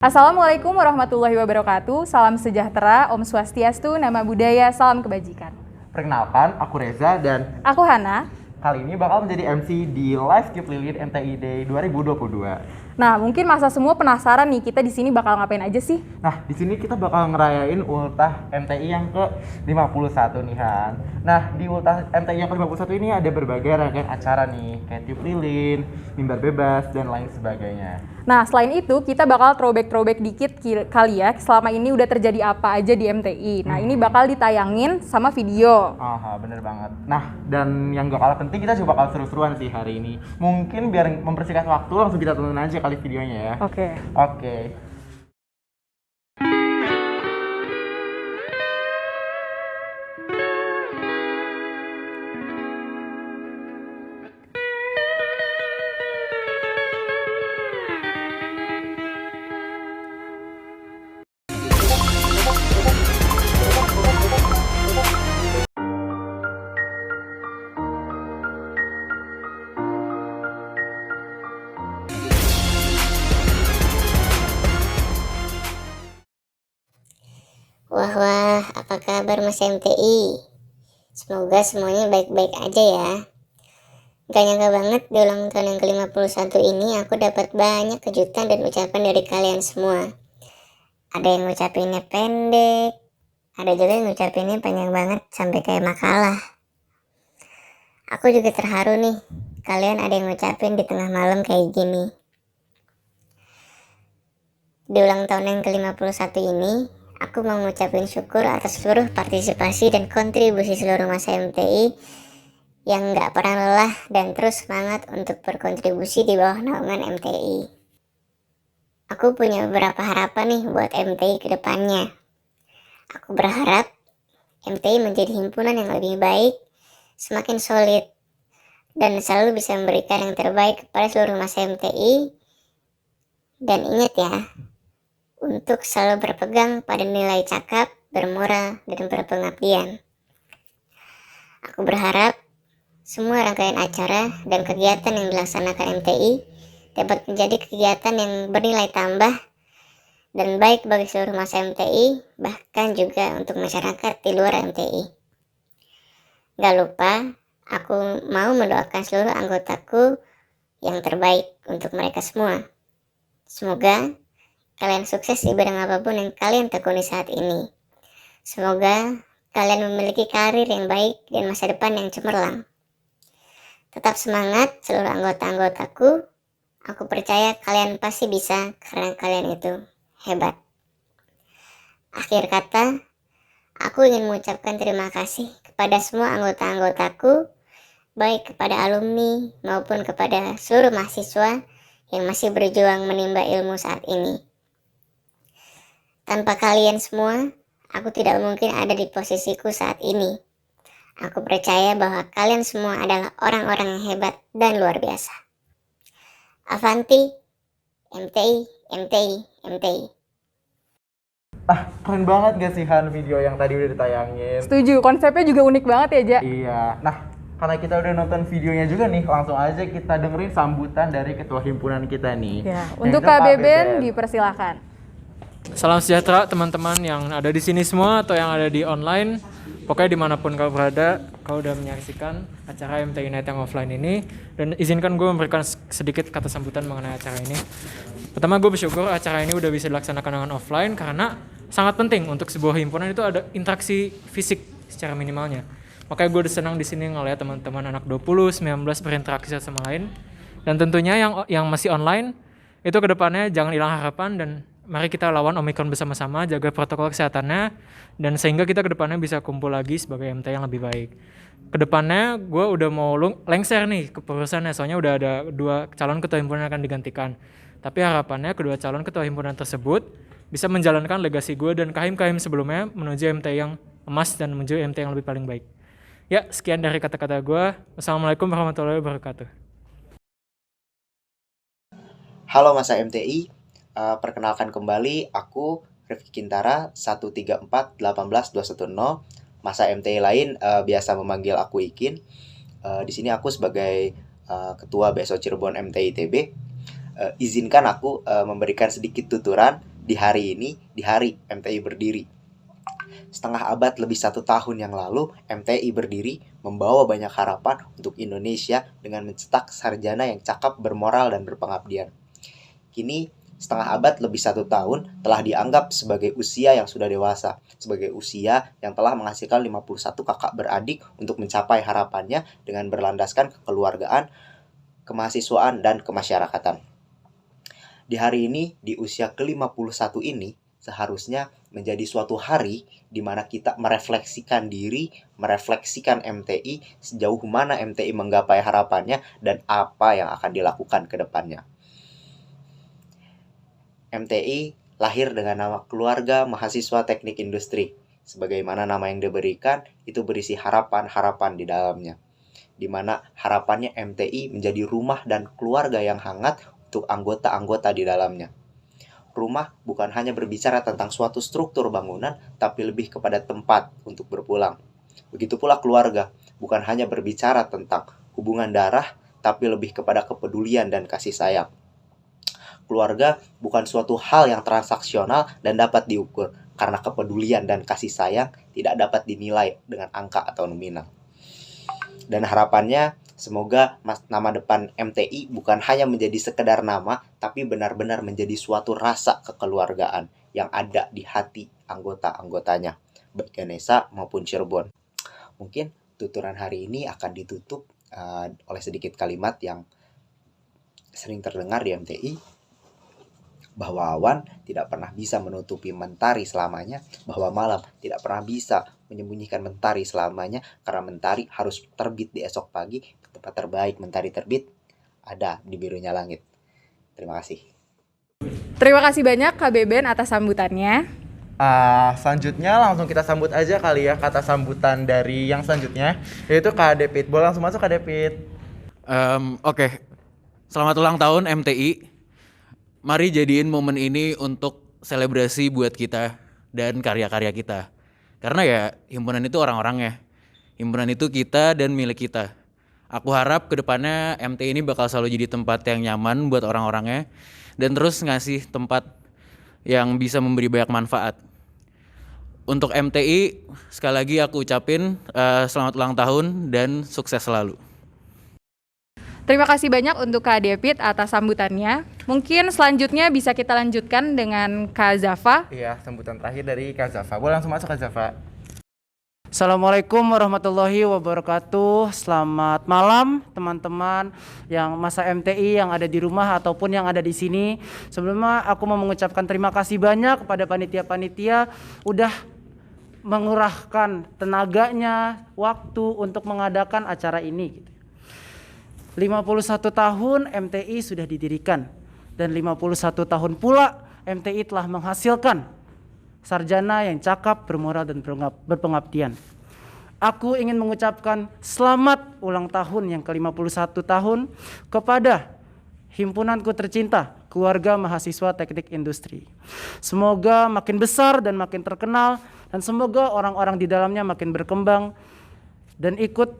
Assalamualaikum warahmatullahi wabarakatuh. Salam sejahtera, Om Swastiastu, Nama Budaya, salam kebajikan. Perkenalkan, aku Reza dan Aku Hana. kali ini bakal menjadi MC di Live Keep Lilin MTI Day 2022. Nah, mungkin masa semua penasaran nih, kita di sini bakal ngapain aja sih? Nah, di sini kita bakal ngerayain ultah MTI yang ke-51 nih Han. Nah, di ultah MTI yang ke-51 ini ada berbagai rangkaian acara nih, kayak tiup lilin, mimbar bebas, dan lain sebagainya. Nah, selain itu kita bakal throwback dikit kali ya, selama ini udah terjadi apa aja di MTI. Nah, ini bakal ditayangin sama video. Aha, bener banget. Nah, dan yang gak kalah penting, kita juga bakal seru-seruan sih hari ini. Mungkin biar mempersingkat waktu, langsung kita tonton aja kali videonya ya. Oke. Wah, apa kabar Mas MTI? Semoga semuanya baik-baik aja ya. Gak nyangka banget di ulang tahun yang ke-51 ini aku dapat banyak kejutan dan ucapan dari kalian semua. Ada yang ngucapinnya pendek, ada juga yang ngucapinnya panjang banget sampai kayak makalah. Aku juga terharu nih, kalian ada yang ngucapin di tengah malam kayak gini. Di ulang tahun yang ke-51 ini, aku mau ngucapin syukur atas seluruh partisipasi dan kontribusi seluruh masa MTI yang gak pernah lelah dan terus semangat untuk berkontribusi di bawah naungan MTI. Aku punya beberapa harapan nih buat MTI ke depannya. Aku berharap MTI menjadi himpunan yang lebih baik, semakin solid, dan selalu bisa memberikan yang terbaik kepada seluruh masa MTI. Dan ingat ya, untuk selalu berpegang pada nilai cakap, bermoral, dan berpengabdian. Aku berharap semua rangkaian acara dan kegiatan yang dilaksanakan MTI dapat menjadi kegiatan yang bernilai tambah dan baik bagi seluruh masa MTI, bahkan juga untuk masyarakat di luar MTI. Gak lupa, aku mau mendoakan seluruh anggotaku yang terbaik untuk mereka semua. Semoga kalian sukses di bidang apapun yang kalian tekuni saat ini. Semoga kalian memiliki karir yang baik dan masa depan yang cemerlang. Tetap semangat seluruh anggota-anggotaku. Aku percaya kalian pasti bisa karena kalian itu hebat. Akhir kata, aku ingin mengucapkan terima kasih kepada semua anggota-anggotaku, baik kepada alumni maupun kepada seluruh mahasiswa yang masih berjuang menimba ilmu saat ini. Tanpa kalian semua, aku tidak mungkin ada di posisiku saat ini. Aku percaya bahwa kalian semua adalah orang-orang yang hebat dan luar biasa. Avanti, MTI, MTI, MTI. Keren banget gak sih Han video yang tadi udah ditayangin? Setuju, konsepnya juga unik banget ya, Ja? Iya. Nah, karena kita udah nonton videonya juga nih, langsung aja kita dengerin sambutan dari ketua himpunan kita nih. Ya, untuk Kak Beben dipersilakan. Salam sejahtera teman-teman yang ada di sini semua atau yang ada di online. Pokoknya dimanapun kau berada, kau udah menyaksikan acara MTI Night yang offline ini. Dan izinkan gue memberikan sedikit kata sambutan mengenai acara ini. Pertama, gue bersyukur acara ini udah bisa dilaksanakan dengan offline karena sangat penting untuk sebuah himpunan itu ada interaksi fisik secara minimalnya. Makanya gue udah senang di sini ngeliat teman-teman anak 20, 19 berinteraksi satu sama lain. Dan tentunya yang masih online itu kedepannya jangan hilang harapan dan mari kita lawan Omikron bersama-sama, jaga protokol kesehatannya, dan sehingga kita kedepannya bisa kumpul lagi sebagai MT yang lebih baik. Kedepannya gue udah mau lengser nih kepengurusannya, soalnya udah ada 2 calon ketua himpunan yang akan digantikan. Tapi harapannya kedua calon ketua himpunan tersebut bisa menjalankan legasi gue dan kahim-kahim sebelumnya menuju MT yang emas dan menuju MT yang lebih paling baik. Ya, sekian dari kata-kata gue. Wassalamualaikum warahmatullahi wabarakatuh. Halo masa MTI. Perkenalkan kembali, aku Rifki Kintara 134-18210. Masa MTI lain biasa memanggil aku Ikin. Di sini aku sebagai ketua BSO Cirebon MTI ITB. Izinkan aku memberikan sedikit tuturan di hari ini, di hari MTI berdiri. Setengah abad lebih 1 tahun yang lalu, MTI berdiri membawa banyak harapan untuk Indonesia dengan mencetak sarjana yang cakap, bermoral, dan berpengabdian. Kini, setengah abad lebih 1 tahun telah dianggap sebagai usia yang sudah dewasa, sebagai usia yang telah menghasilkan 51 kakak beradik untuk mencapai harapannya dengan berlandaskan kekeluargaan, kemahasiswaan, dan kemasyarakatan. Di hari ini, di usia ke-51 ini, seharusnya menjadi suatu hari di mana kita merefleksikan diri, merefleksikan MTI, sejauh mana MTI menggapai harapannya, dan apa yang akan dilakukan ke depannya. MTI lahir dengan nama Keluarga Mahasiswa Teknik Industri. Sebagaimana nama yang diberikan, itu berisi harapan-harapan di dalamnya. Di mana harapannya MTI menjadi rumah dan keluarga yang hangat untuk anggota-anggota di dalamnya. Rumah bukan hanya berbicara tentang suatu struktur bangunan, tapi lebih kepada tempat untuk berpulang. Begitu pula keluarga, bukan hanya berbicara tentang hubungan darah, tapi lebih kepada kepedulian dan kasih sayang. Keluarga bukan suatu hal yang transaksional dan dapat diukur, karena kepedulian dan kasih sayang tidak dapat dinilai dengan angka atau nominal. Dan harapannya, semoga nama depan MTI bukan hanya menjadi sekedar nama, tapi benar-benar menjadi suatu rasa kekeluargaan yang ada di hati anggota-anggotanya, baik Ganesha maupun Cirebon. Mungkin tuturan hari ini akan ditutup oleh sedikit kalimat yang sering terdengar di MTI, bahwa awan tidak pernah bisa menutupi mentari selamanya, bahwa malam tidak pernah bisa menyembunyikan mentari selamanya, karena mentari harus terbit di esok pagi. Tempat terbaik mentari terbit ada di birunya langit. Terima kasih. Terima kasih banyak Kak Beben atas sambutannya. Selanjutnya langsung kita sambut aja kali ya kata sambutan dari yang selanjutnya, yaitu Kak David. Boleh langsung masuk Kak David. Oke. Selamat ulang tahun MTI. Mari jadiin momen ini untuk selebrasi buat kita dan karya-karya kita. Karena ya himpunan itu orang-orangnya. Himpunan itu kita dan milik kita. Aku harap kedepannya MTI ini bakal selalu jadi tempat yang nyaman buat orang-orangnya. Dan terus ngasih tempat yang bisa memberi banyak manfaat. Untuk MTI, sekali lagi aku ucapin selamat ulang tahun dan sukses selalu. Terima kasih banyak untuk Kak David atas sambutannya. Mungkin selanjutnya bisa kita lanjutkan dengan Kak Zafa. Iya, sambutan terakhir dari Kak Zafa. Boleh langsung masuk Kak Zafa. Assalamualaikum warahmatullahi wabarakatuh. Selamat malam teman-teman yang masa MTI yang ada di rumah ataupun yang ada di sini. Sebelumnya aku mau mengucapkan terima kasih banyak kepada panitia-panitia udah mengurahkan tenaganya, waktu untuk mengadakan acara ini. 51 tahun MTI sudah didirikan dan 51 tahun pula MTI telah menghasilkan sarjana yang cakap, bermoral, dan berpengabdian. Aku ingin mengucapkan selamat ulang tahun yang ke-51 tahun kepada himpunanku tercinta, Keluarga Mahasiswa Teknik Industri. Semoga makin besar dan makin terkenal, dan semoga orang-orang di dalamnya makin berkembang dan ikut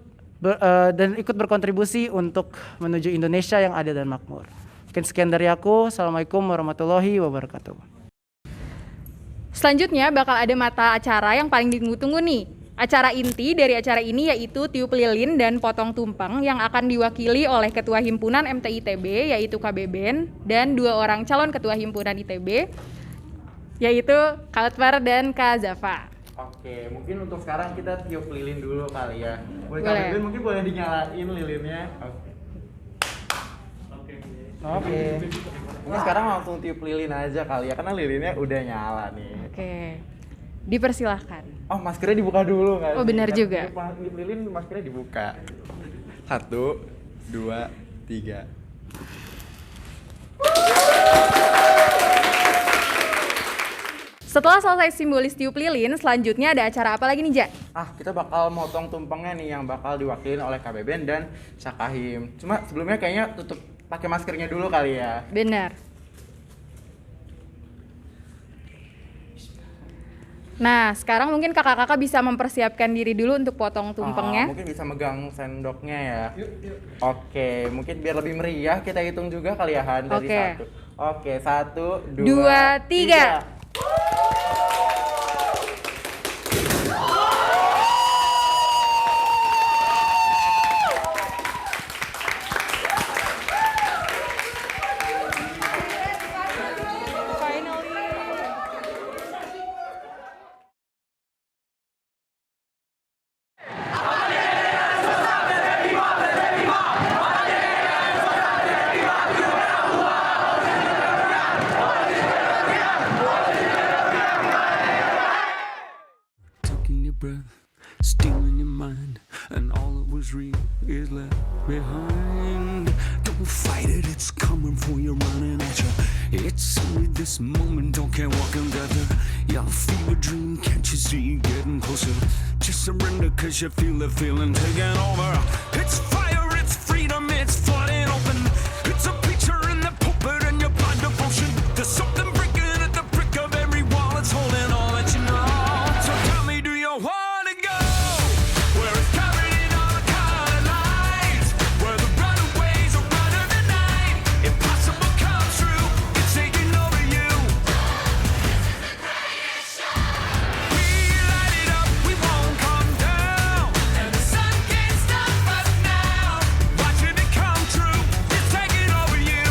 berkontribusi untuk menuju Indonesia yang adil dan makmur. Sekian dari aku. Assalamualaikum warahmatullahi wabarakatuh. Selanjutnya bakal ada mata acara yang paling ditunggu-tunggu nih. Acara inti dari acara ini yaitu tiup lilin dan potong tumpeng yang akan diwakili oleh Ketua Himpunan MTI ITB yaitu Kak Beben dan 2 orang calon Ketua Himpunan ITB yaitu Kak Utmar dan Kak Zafa. Oke, mungkin untuk sekarang kita tiup lilin dulu kali ya. Boleh Kak Boleh. Beben mungkin boleh dinyalain lilinnya. Oke. Mungkin sekarang langsung tiup lilin aja kali ya, karena lilinnya udah nyala nih. Oke. Dipersilahkan. Oh, maskernya dibuka dulu kan? Oh, benar juga. Tiup lilin maskernya dibuka. 1, 2, 3. Setelah selesai simbolis tiup lilin, selanjutnya ada acara apa lagi nih, Ja? Kita bakal motong tumpengnya nih yang bakal diwakilin oleh Kak Beben dan Syakahim. Cuma sebelumnya kayaknya tutup pakai maskernya dulu kali ya. Benar. Nah, sekarang mungkin kakak-kakak bisa mempersiapkan diri dulu untuk potong tumpengnya. Mungkin bisa megang sendoknya ya. Oke, mungkin biar lebih meriah kita hitung juga kali ya Han dari Oke. 1. Oke, 1, 2, 2, 3. Taking your breath, stealing your mind, and all that was real is left behind. Don't fight it, it's coming for you, running at you. It's only this moment, don't care what can gather. Your fever dream, can't you see getting closer? Just surrender, cause you feel the feeling taking over. It's fire, it's freedom, it's flooding open. It's a picture in the pulpit and your blind devotion. There's something breaking at the brick of every wall, it's holding all that you know. So tell me, do you wanna go where it's covered in all the colored lights, where the runaways are running the night? Impossible comes true, it's taking over you. We light it up, we won't come down, and the sun can't stop us now. Watching it come true, it's taking over you.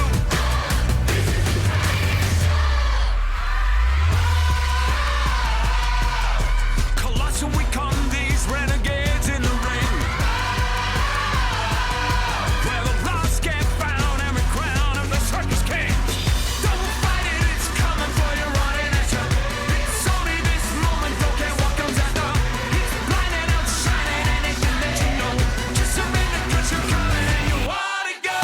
Colossal we come, these renegades in the ring, where the lost get found, every crown of the circus king. Don't fight it, it's coming for you, running at you. It's only this moment, don't care what comes after. It's blinding, outshining anything that you know. Just surrender, cause you're coming and you wanna go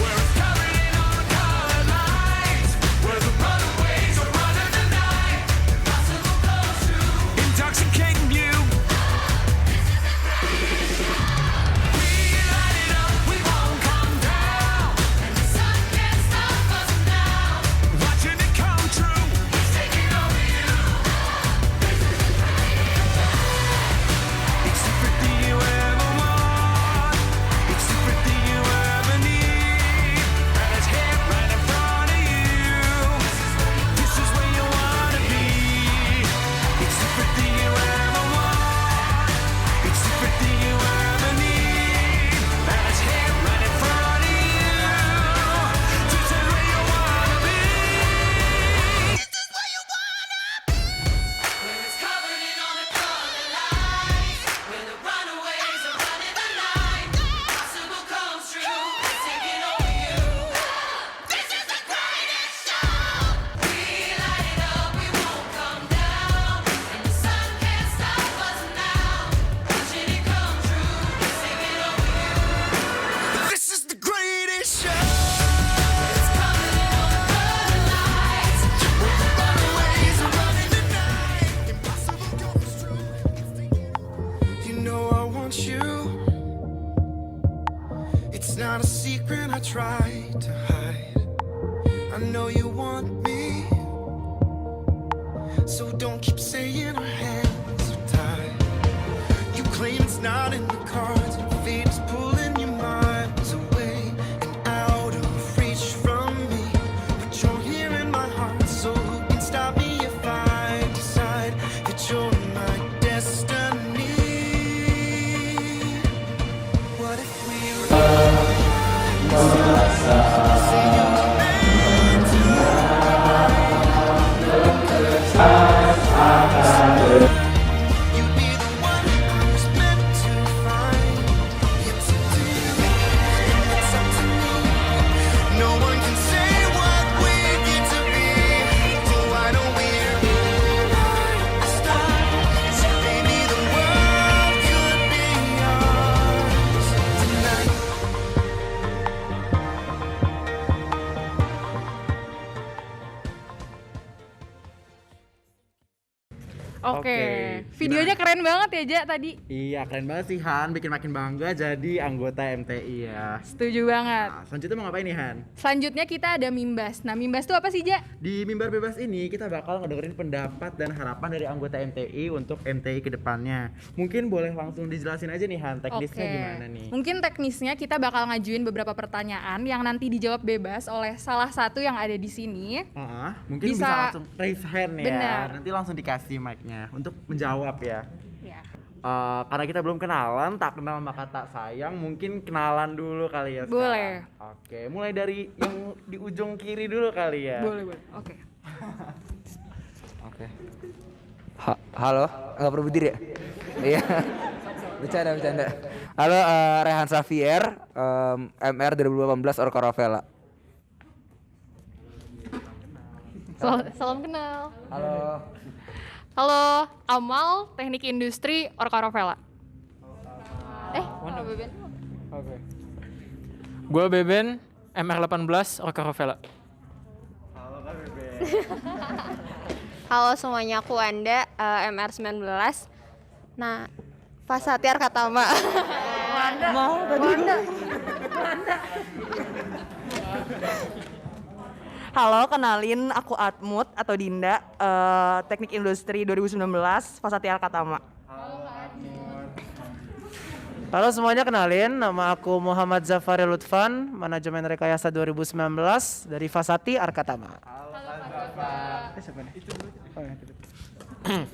where it's covered in all the colored lights, where the runaways are running the night. Impossible comes true, intoxicating you. We light it up, we won't come down, and the sun can't stop us now. Watching it come true, it's taking over you. It's everything you ever want, it's everything you ever need, and it's here right in front of you. This is where you wanna be. It's everything you ever want, it's everything you ever need, and it's here right in front of you. This is where you wanna be. This is where you wanna be. When it's covered in all the colored lights, when the runaways are running the night, impossible comes true, it's taking over you. This is the greatest show. We light it up, we won't come down, and the sun can't stop us now. Watching it come true, it's taking over you. This is the greatest show. It's covered in all the colored lights, when the runaways are running the night. Impossible comes true, it's taking over. You know I want you. It's not a secret I try to hide. I know you want me, so don't keep saying our hands are tied. You claim it's not in the cards, and fate is pulling you miles away and out of reach from me. But you're here in my heart, so who can stop me if I decide that you're my destiny? What if we Asal Oke. Videonya keren banget ya, Ja, tadi. Iya, keren banget sih Han, bikin makin bangga jadi anggota MTI ya. Setuju banget. Nah, selanjutnya mau ngapain nih Han? Selanjutnya kita ada Mimbas. Nah, Mimbas itu apa sih, Ja? Di mimbar bebas ini kita bakal ngedengerin pendapat dan harapan dari anggota MTI untuk MTI ke depannya. Mungkin boleh langsung dijelasin aja nih Han, teknisnya gimana nih? Mungkin teknisnya kita bakal ngajuin beberapa pertanyaan yang nanti dijawab bebas oleh salah satu yang ada di sini. Mungkin bisa langsung raise hand ya. Benar. Nanti langsung dikasih mic-nya untuk menjawab ya. Ya. Karena kita belum kenalan, tak kenal maka tak sayang, mungkin kenalan dulu kali ya sekarang. Boleh. Oke, mulai dari yang di ujung kiri dulu kali ya. Boleh. Oke. Oke. Halo, nggak perlu berdiri ya? Iya, bercanda. Halo, Rehan Xavier, MR 2018 Orka Ravela. Salam kenal. Halo. Halo, Amal, Teknik Industri Orka Ravela. Mana Beben? Oke. Gue Beben, MR18 Orka Ravela. Halo semuanya, aku Anda, MR19. Nah, Fasatiar Katama. Wanda. Halo, kenalin aku Atmut atau Dinda, Teknik Industri 2019, Fasatiar Katama. Halo semuanya, kenalin nama aku Muhammad Zafari Lutfan, Manajemen Rekayasa 2019 dari Fasati Arkatama.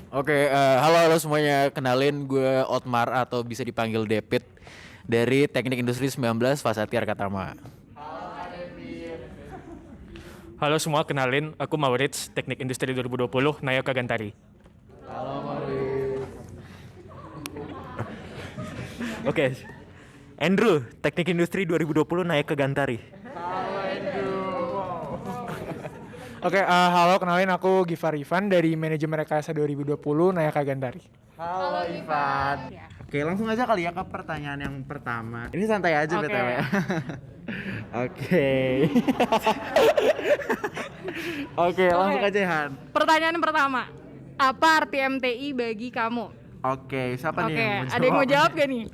Oke, halo semuanya, kenalin gue Otmar atau bisa dipanggil Depit dari Teknik Industri 19 Fasati Arkatama. Halo semua, kenalin aku Maurits, Teknik Industri 2020, Nayaka Gantari. Halo Maurits. Oke, Andrew, Teknik Industri 2020, Nayaka Gantari. Halo Andrew. Oke, halo, kenalin aku Givar Ivan dari Manajemen Rekayasa 2020, Nayaka Gantari. Halo Ivan. Oke, langsung aja kali ya ke pertanyaan yang pertama. Ini santai aja BTW. Oke. Oke, langsung aja Han. Pertanyaan pertama. Apa arti MTI bagi kamu? Oke, siapa nih yang mau jawab? Ada yang mau jawab gak nih?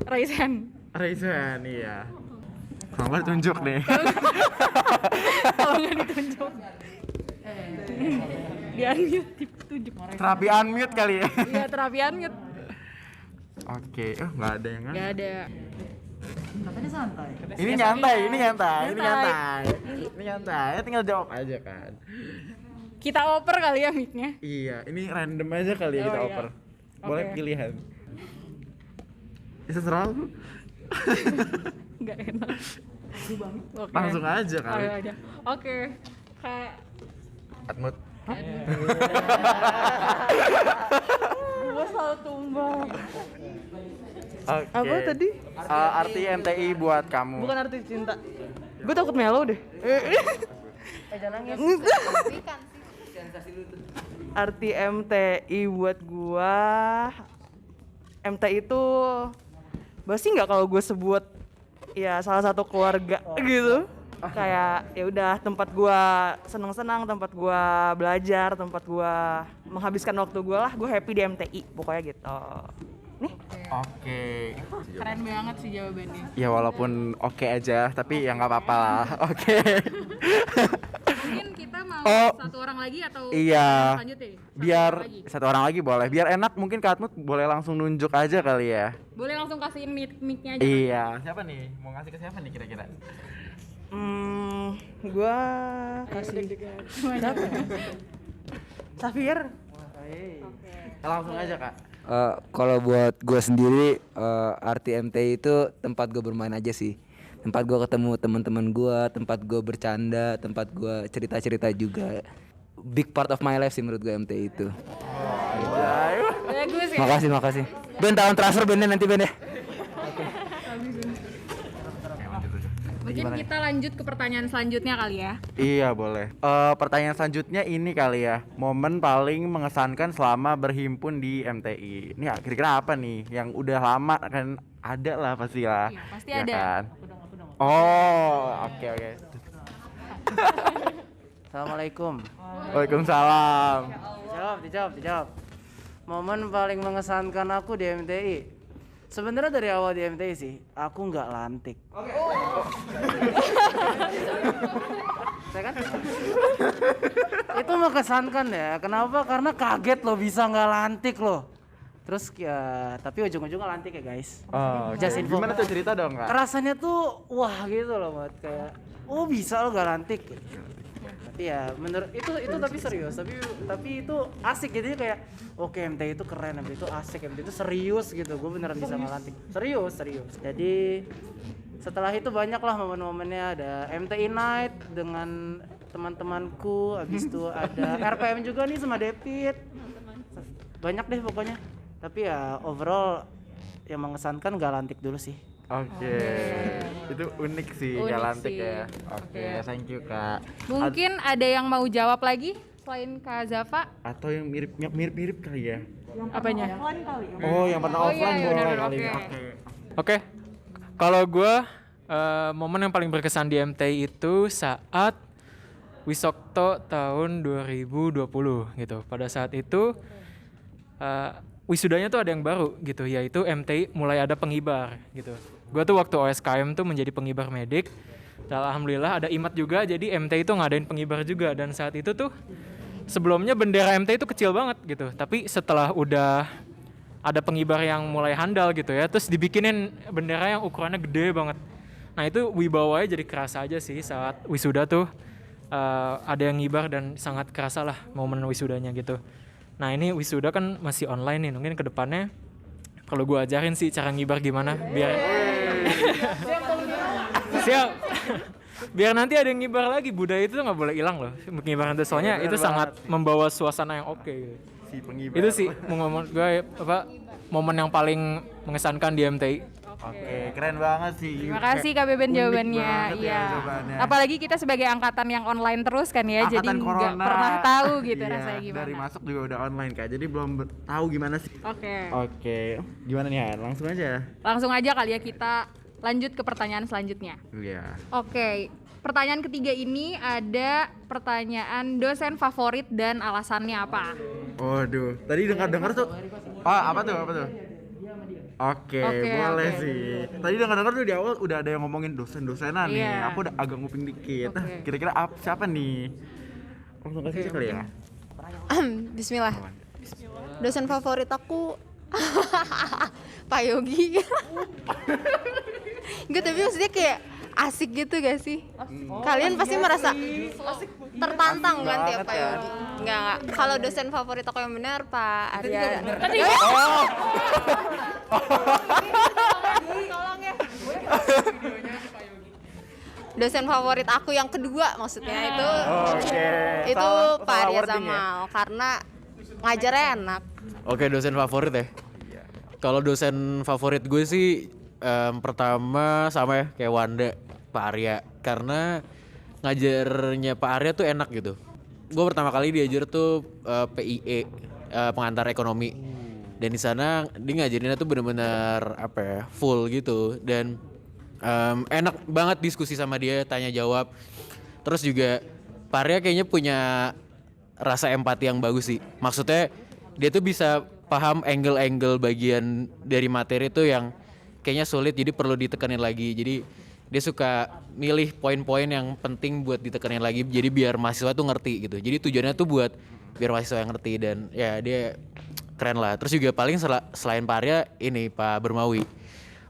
Raise hand. Raise hand, iya. Kalau nggak tunjuk deh. Kalau nggak ditunjuk. Di unmute, ditunjuk. Terapi unmute kali ya? Iya, terapi unmute. Oke, nggak ada yang Nggak ada. Katanya santai. Ini nyantai. Ini nyantai, tinggal jawab aja kan. Kita oper kali ya mic-nya. Iya, ini random aja kali ya kita iya. oper. Boleh Oke. pilihan. Bisa serah lu. Nggak enak. Oke. Langsung aja kali. Oh, iya. Oke. Kayak Atmut. Gue selalu tumbang. Oke. Apa tadi? Arti MTI buat kamu. Bukan arti cinta. Gue takut melo deh. Jangan nangis. Arti MTI buat gua, MTI itu pasti nggak kalau gue sebut ya salah satu keluarga gitu. Kayak ya udah tempat gua senang-senang, tempat gua belajar, tempat gua menghabiskan waktu gua lah. Gue happy di MTI pokoknya gitu. Nih. Oke. keren banget sih jawabannya. Ya walaupun oke aja, tapi ya nggak apa-apa lah. Oke. Mungkin kita mau satu orang lagi atau Iya. selanjutnya? Biar satu orang lagi boleh. Biar enak mungkin Kak Atmut boleh langsung nunjuk aja kali ya. Boleh langsung kasihin mic-nya aja. Iya. Siapa nih? Mau ngasih ke siapa nih kira-kira? Gua kasih siapa? Xavier. Langsung aja Kak. Kalau buat gue sendiri, arti MTI itu tempat gue bermain aja sih. Tempat gue ketemu teman-teman gue, tempat gue bercanda, tempat gue cerita-cerita juga. Big part of my life sih menurut gue MTI itu. Bagus ya. Makasih. Ben, tahun transfer Ben nanti Ben ya. Mungkin kita lanjut ke pertanyaan selanjutnya kali ya. Iya boleh. Pertanyaan selanjutnya ini kali ya. Momen paling mengesankan selama berhimpun di MTI. Ini kira-kira apa nih? Yang udah lama kan ada lah pasti lah. Iya, pasti ya ada. Kan? Oh, oke. Assalamualaikum. Waalaikumsalam. Dijawab. Momen paling mengesankan aku di MTI. Sebenarnya dari awal di MTI sih, aku nggak lantik. Saya kan? Itu mengesankan ya. Kenapa? Karena kaget loh bisa nggak lantik loh. Terus ya, tapi ujung-ujungnya lantik ya guys. Oh, oke. Just info. Gimana tuh cerita dong, Kak? Rasanya tuh wah gitu loh, buat kayak oh bisa lo nggak lantik. Tapi ya menurut itu tapi serius, tapi itu asik jadi kayak oke, MTI itu keren, MTI itu asik, MTI itu serius gitu. Gue beneran bisa ngelantik. Serius. Jadi setelah itu banyak lah momen-momennya, ada MTI Night dengan teman-temanku, habis itu ada RPM juga nih sama Depit. Banyak deh pokoknya. Tapi ya overall yang mengesankan gak lantik dulu sih. Oke. Itu unik sih, Unik galantik sih. ya. Oke, thank you, Kak. Mungkin ada yang mau jawab lagi selain Kak Zafa? Atau yang mirip kali ya? Apanya? Oh, yang pernah Oh, offline iya, boleh benar, kali oke. ini. Oke, kalau gue momen yang paling berkesan di MTI itu saat Wisokto tahun 2020 gitu. Pada saat itu wisudanya tuh ada yang baru gitu, yaitu MTI mulai ada pengibar gitu. Gue tuh waktu OSKM tuh menjadi pengibar medik. Dan alhamdulillah ada IMAT juga, jadi MTI tuh ngadain pengibar juga. Dan saat itu tuh sebelumnya bendera MTI itu kecil banget gitu, tapi setelah udah ada pengibar yang mulai handal gitu ya, terus dibikinin bendera yang ukurannya gede banget. Nah itu wibawanya jadi kerasa aja sih saat wisuda tuh ada yang ngibar dan sangat kerasa lah momen wisudanya gitu. Nah ini wisuda kan masih online nih, mungkin kedepannya kalau gue ajarin sih cara ngibar gimana biar siap biar nanti ada yang ngibar lagi. Budaya itu nggak boleh hilang loh, ngibar nanti, soalnya itu sangat membawa suasana yang oke gitu. Si pengibar. Itu sih momen gue momen yang paling mengesankan di MTI. Oke, keren banget sih. Terima kasih Kak Beben Unik jawabannya. banget ya Iya. jawabannya. Apalagi kita sebagai angkatan yang online terus kan ya, jadi Angkatan nggak corona. pernah tahu gitu Iya, rasanya gimana. Dari masuk juga udah online, Kak. Jadi belum tahu gimana sih. Oke. Oke. Gimana nih, Han? Langsung aja. Langsung aja kali ya kita lanjut ke pertanyaan selanjutnya. Iya. Oke. Pertanyaan ketiga ini ada pertanyaan dosen favorit dan alasannya apa? Waduh, tadi dengar tuh. Oh, apa tuh? Oke, boleh oke. sih. Tadi dengar tuh di awal udah ada yang ngomongin dosen-dosenan nih. Iya. Aku udah agak nguping dikit. Oke. Kira-kira siapa nih? Langsung kasih aja kali ya. Bismillah. Dosen favorit aku Pak Yogi. Enggak, tapi maksudnya kayak asik gitu gak sih? Kalian pasti merasa tertantang kan tiap Pak Yogi? Enggak. Kalau dosen favorit aku yang benar Pak Arya. Tolong ya. Dosen favorit aku yang kedua maksudnya itu itu Pak Arya Zamal karena ngajarnya enak. Oke, dosen favorit ya. Kalau dosen favorit gue sih pertama sama ya kayak Wanda, Pak Arya, karena ngajarnya Pak Arya tuh enak gitu. Gue pertama kali diajar tuh PIE, pengantar ekonomi, dan di sana dia ngajarinnya tuh bener-bener apa ya, full gitu, dan enak banget diskusi sama dia, tanya jawab. Terus juga Pak Arya kayaknya punya rasa empati yang bagus sih. Maksudnya dia tuh bisa paham angle-angle bagian dari materi tuh yang kayaknya sulit, jadi perlu ditekanin lagi. Jadi dia suka milih poin-poin yang penting buat ditekanin lagi, jadi biar mahasiswa tuh ngerti gitu. Jadi tujuannya tuh buat biar mahasiswa yang ngerti, dan ya dia keren lah. Terus juga paling selain Pak Arya ini Pak Bermawi.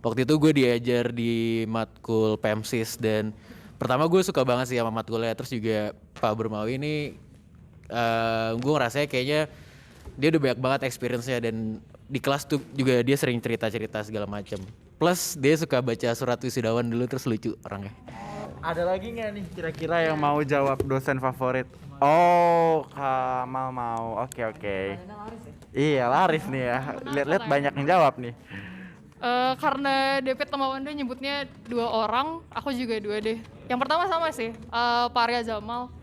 Waktu itu gue diajar di matkul PEMSIS, dan pertama gue suka banget sih sama matkulnya. Terus juga Pak Bermawi ini gue ngerasanya kayaknya dia udah banyak banget experience-nya, dan di kelas tuh juga dia sering cerita-cerita segala macam. Plus dia suka baca surat wisudawan dulu, terus lucu orangnya. Ada lagi nggak nih kira-kira yang mau jawab dosen favorit? Oh, Kamal mau. Oke. Iya, laris nih ya. Lihat-lihat banyak yang jawab nih. Karena Depet sama Wanda nyebutnya 2 orang, aku juga 2 deh. Yang pertama sama sih, Pak Arya Zamal.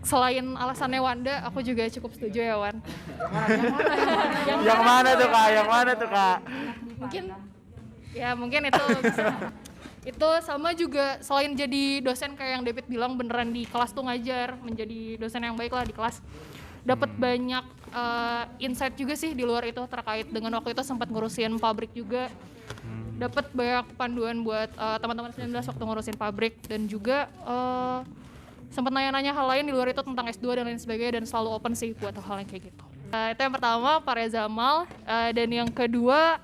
Selain alasannya Wanda, aku juga cukup setuju ya Wan. Yang mana tuh Kak? Mungkin itu bisa. Itu sama juga selain jadi dosen kayak yang David bilang beneran di kelas tuh ngajar, menjadi dosen yang baik lah di kelas. Dapat banyak insight juga sih di luar itu terkait dengan waktu itu sempat ngurusin pabrik juga. Dapat banyak panduan buat teman-teman 19 waktu ngurusin pabrik dan juga sempat nanya-nanya hal lain di luar itu tentang S2 dan lain sebagainya dan selalu open sih buat hal yang kayak gitu. Itu yang pertama, Pak Reza Amal. Dan yang kedua,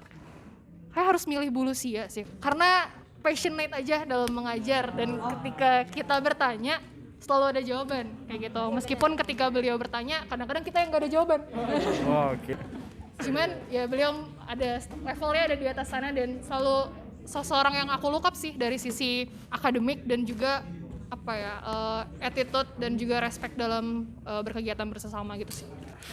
kayak harus milih bulu sia sih. Karena passionate aja dalam mengajar dan ketika kita bertanya selalu ada jawaban kayak gitu. Meskipun ketika beliau bertanya kadang-kadang kita yang nggak ada jawaban. Oke. Cuman ya beliau ada levelnya ada di atas sana dan selalu seseorang yang aku look up sih dari sisi akademik dan juga attitude dan juga respect dalam berkegiatan bersama gitu sih.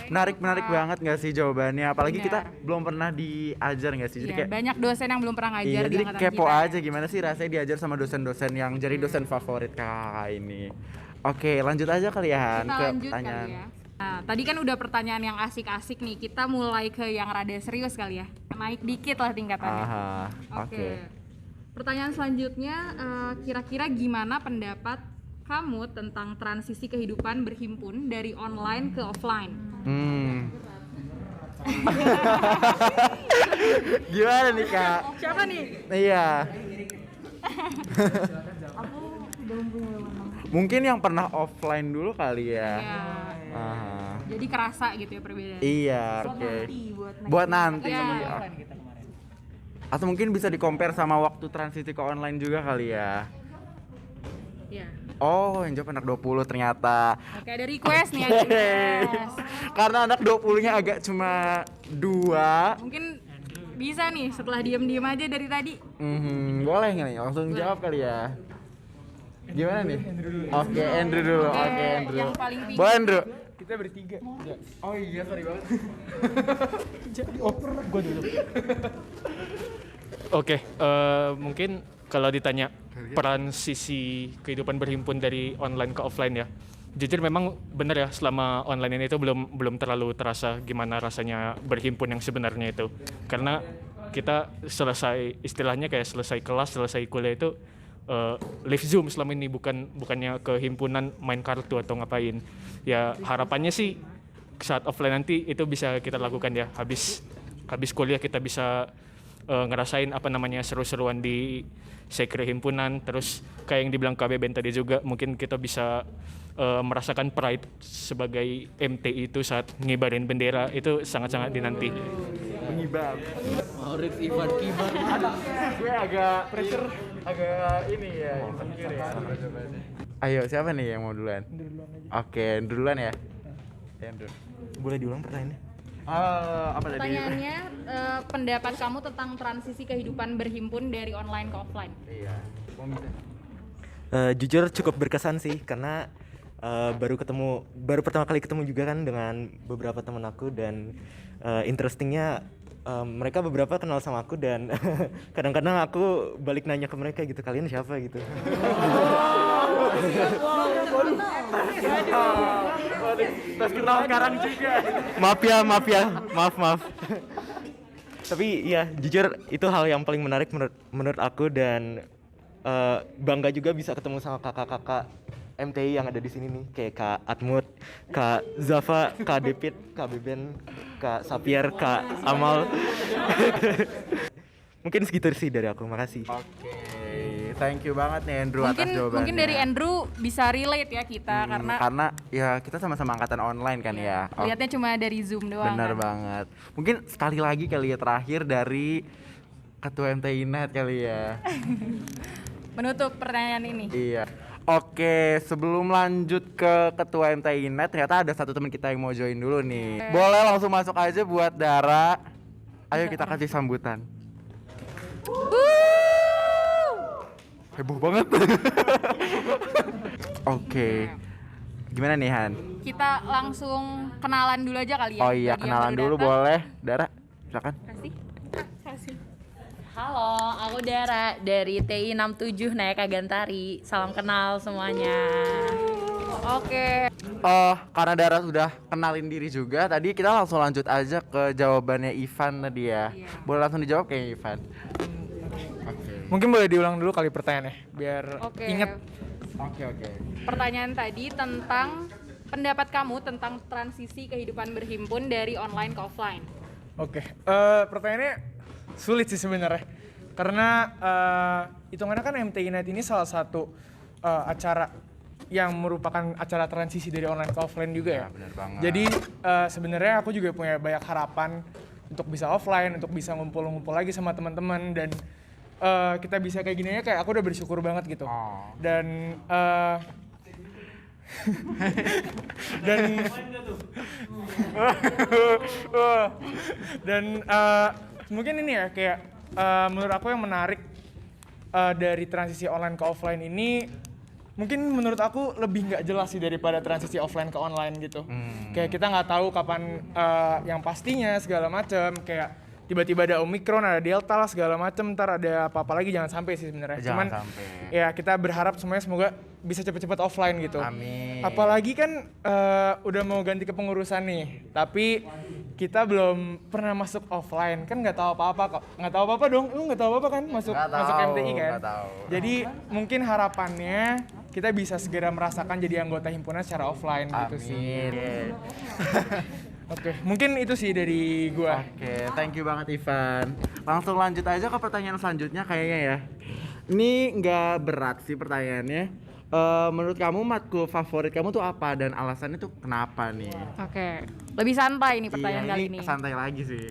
Menarik banget nggak sih jawabannya? Apalagi Benar. kita belum pernah diajar nggak sih? Jadi Iya, kayak banyak dosen yang belum pernah ngajar di jadi angkatan kepo kita. aja gimana sih rasanya diajar sama dosen-dosen yang jadi dosen favorit kakak ini. Oke, lanjut aja kali ya Han, Kita ke lanjut pertanyaan. kali ya. Nah, tadi kan udah pertanyaan yang asik-asik nih. Kita mulai ke yang rada serius kali ya. Naik dikit lah tingkatannya. Aha, oke. Pertanyaan selanjutnya, kira-kira gimana pendapat kamu tentang transisi kehidupan berhimpun dari online ke offline? Gimana nih Kak? Siapa nih? Iya. Mungkin yang pernah offline dulu kali ya. Aha. Jadi kerasa gitu ya perbedaan. Iya, oke. Buat nanti. Iya. Atau mungkin bisa di-compare sama waktu transisi ke online juga kali ya. Iya. Oh, yang jawab anak 20 ternyata. Oke, ada request nih, ada request. Karena anak 20-nya agak cuma 2. Mungkin bisa nih setelah diem-diem aja dari tadi. Boleh nggak nih? Langsung jawab kali ya. Gimana nih? Oke, Andrew dulu. Oke, Andrew. yang paling tinggi. Boleh, Andrew. Kita bertiga. Oh iya, sorry banget. Gue dulu. Oke, mungkin kalau ditanya peran sisi kehidupan berhimpun dari online ke offline ya, jujur memang benar ya, selama online ini itu belum terlalu terasa gimana rasanya berhimpun yang sebenarnya itu, karena kita selesai istilahnya kayak selesai kelas, selesai kuliah itu live Zoom selama ini, bukannya ke himpunan main kartu atau ngapain. Ya harapannya sih saat offline nanti itu bisa kita lakukan ya, habis kuliah kita bisa ngerasain apa namanya seru-seruan di sekre himpunan, terus kayak yang dibilang Kak Beben tadi juga, mungkin kita bisa merasakan pride sebagai MTI itu saat ngibarin bendera, itu sangat-sangat dinanti. Pengibar. Maurits Ivan Kibar. Gue agak pressure, agak ini ya, insecure ya. Ayo, siapa nih yang mau duluan? Oke, duluan ya. Andrew. Boleh diulang pertanyaannya? Apa tadi? Pertanyaannya, pendapat kamu tentang transisi kehidupan berhimpun dari online ke offline? Iya. Jujur cukup berkesan sih karena baru pertama kali ketemu juga kan dengan beberapa teman aku dan interestingnya mereka beberapa kenal sama aku dan kadang-kadang aku balik nanya ke mereka gitu, kalian siapa gitu. Terus kenal sekarang juga. Maaf. Tapi ya jujur itu hal yang paling menarik menurut aku dan bangga juga bisa ketemu sama kakak-kakak MTI yang ada di sini nih, kayak Kak Atmut, Kak Zafa, Kak David, Kak Beben, Kak Sapier, Kak Amal. Mungkin segitu sih dari aku, makasih. Oke, thank you banget nih Andrew atas jawabannya. Mungkin dari Andrew bisa relate ya kita karena ya kita sama-sama angkatan online kan ya. Lihatnya cuma dari Zoom doang. Benar kan? banget. Mungkin sekali lagi kali ya terakhir dari Ketua MTI Net kali ya. Menutup pertanyaan ini. Iya. Oke, sebelum lanjut ke Ketua MTI Net, ternyata ada satu teman kita yang mau join dulu nih. Boleh langsung masuk aja buat Dara. Ayo kita kasih sambutan. Heboh banget. Oke. Gimana nih Han? Kita langsung kenalan dulu aja kali ya. Oh iya, bagi yang kenalan baru dulu datang. boleh. Dara, silakan. Kasih. Halo, aku Dara dari TI 67 Nayaka Gantari. Salam kenal semuanya. Oke. Karena Dara sudah kenalin diri juga, tadi kita langsung lanjut aja ke jawabannya Ivan tadi ya. Boleh langsung dijawab kayaknya Ivan. Oke. Mungkin boleh diulang dulu kali pertanyaannya biar Oke. inget. Oke. Pertanyaan tadi tentang pendapat kamu tentang transisi kehidupan berhimpun dari online ke offline. Oke, pertanyaannya sulit sih sebenarnya, karena hitungannya kan MTI Night ini salah satu acara yang merupakan acara transisi dari online ke offline juga ya. Benar banget. Jadi sebenarnya aku juga punya banyak harapan untuk bisa offline, untuk bisa ngumpul-ngumpul lagi sama teman-teman dan kita bisa kayak gini ya, kayak aku udah bersyukur banget gitu. Dan dan mungkin ini ya kayak menurut aku yang menarik dari transisi online ke offline ini mungkin menurut aku lebih nggak jelas sih daripada transisi offline ke online gitu. Kayak kita nggak tahu kapan yang pastinya segala macam, kayak tiba-tiba ada Omikron, ada Delta lah segala macam, ntar ada apa-apa lagi, jangan sampai sih sebenarnya. Jangan Cuman sampai. ya kita berharap semuanya semoga bisa cepet-cepet offline gitu. Amin. Apalagi kan udah mau ganti kepengurusan nih, tapi kita belum pernah masuk offline, kan nggak tahu apa-apa kok. Nggak tahu apa-apa dong, lu nggak tahu apa-apa kan masuk MTI kan. Nggak tahu. Jadi mungkin harapannya kita bisa segera merasakan jadi anggota himpunan secara offline gitu sih. Oke, mungkin itu sih dari gua. Oke, thank you banget Ivan. Langsung lanjut aja ke pertanyaan selanjutnya kayaknya ya. Ini nggak berat sih pertanyaannya. Menurut kamu matkul favorit kamu tuh apa dan alasannya tuh kenapa nih? Oke, lebih santai nih pertanyaan Iya, kali ini. santai lagi sih.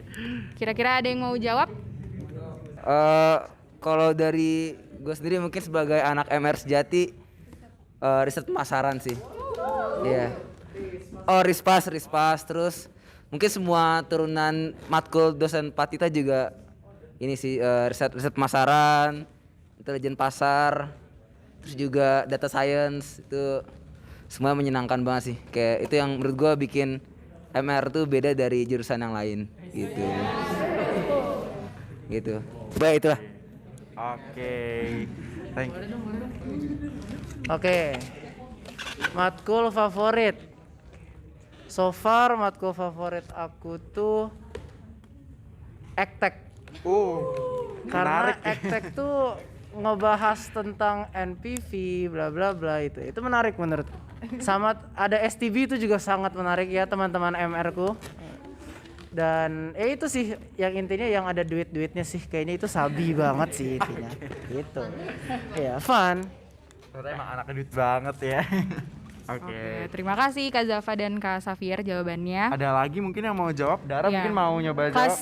Kira-kira ada yang mau jawab? Kalau dari gue sendiri mungkin sebagai anak MR sejati, riset pemasaran sih. Iya. Oh, rispas. Terus mungkin semua turunan matkul dosen Patita juga ini sih, riset pemasaran, intelijen pasar, terus juga data science, itu semua menyenangkan banget sih. Kayak itu yang menurut gua bikin MR tuh beda dari jurusan yang lain gitu. Gitu. Baik, itulah. Oke. Thank you. Oke. Matkul favorit. So far matkul favorit aku tuh Ektek. Karena menarik. Ektek tuh ngebahas tentang NPV bla bla bla, itu menarik menurut. Sama ada STB itu juga sangat menarik ya teman-teman MR ku. Dan ya itu sih yang intinya yang ada duit-duitnya sih, kayaknya itu sabi banget sih intinya. Gitu. Ya, fun. Ternyata emang anak duit banget ya. Oke, terima kasih Kak Zafa dan Kak Safir jawabannya. Ada lagi mungkin yang mau jawab? Dara Iya. mungkin mau nyoba jawab.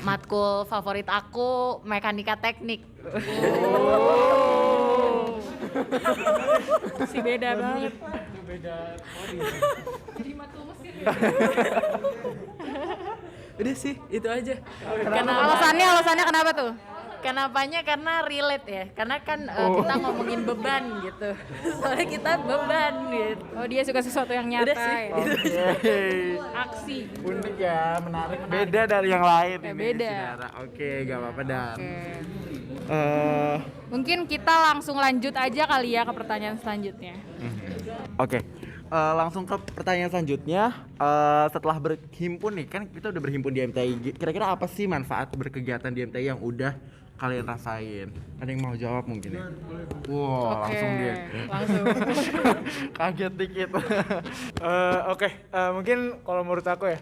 Matkul favorit aku mekanika teknik. Si beda banget. Jadi matkul mesin. Udah sih, itu aja. Alasannya kenapa tuh? Kenapanya? Karena relate ya. Karena kan kita ngomongin beban gitu. Soalnya kita beban gitu. Oh, dia suka sesuatu yang nyata. Udah sih. Ya. Oke. Aksi. Unik ya, menarik. Beda dari yang lain Ya, ini. beda. si Dara. Oke, gak apa-apa Dan. Mungkin kita langsung lanjut aja kali ya ke pertanyaan selanjutnya. Oke. Langsung ke pertanyaan selanjutnya. Setelah berhimpun nih, kan kita udah berhimpun di MTI. Kira-kira apa sih manfaat berkegiatan di MTI yang udah kalian rasain? Ada yang mau jawab mungkin ya? Wow, langsung dia. Langsung. Kaget dikit. Oke, mungkin kalau menurut aku ya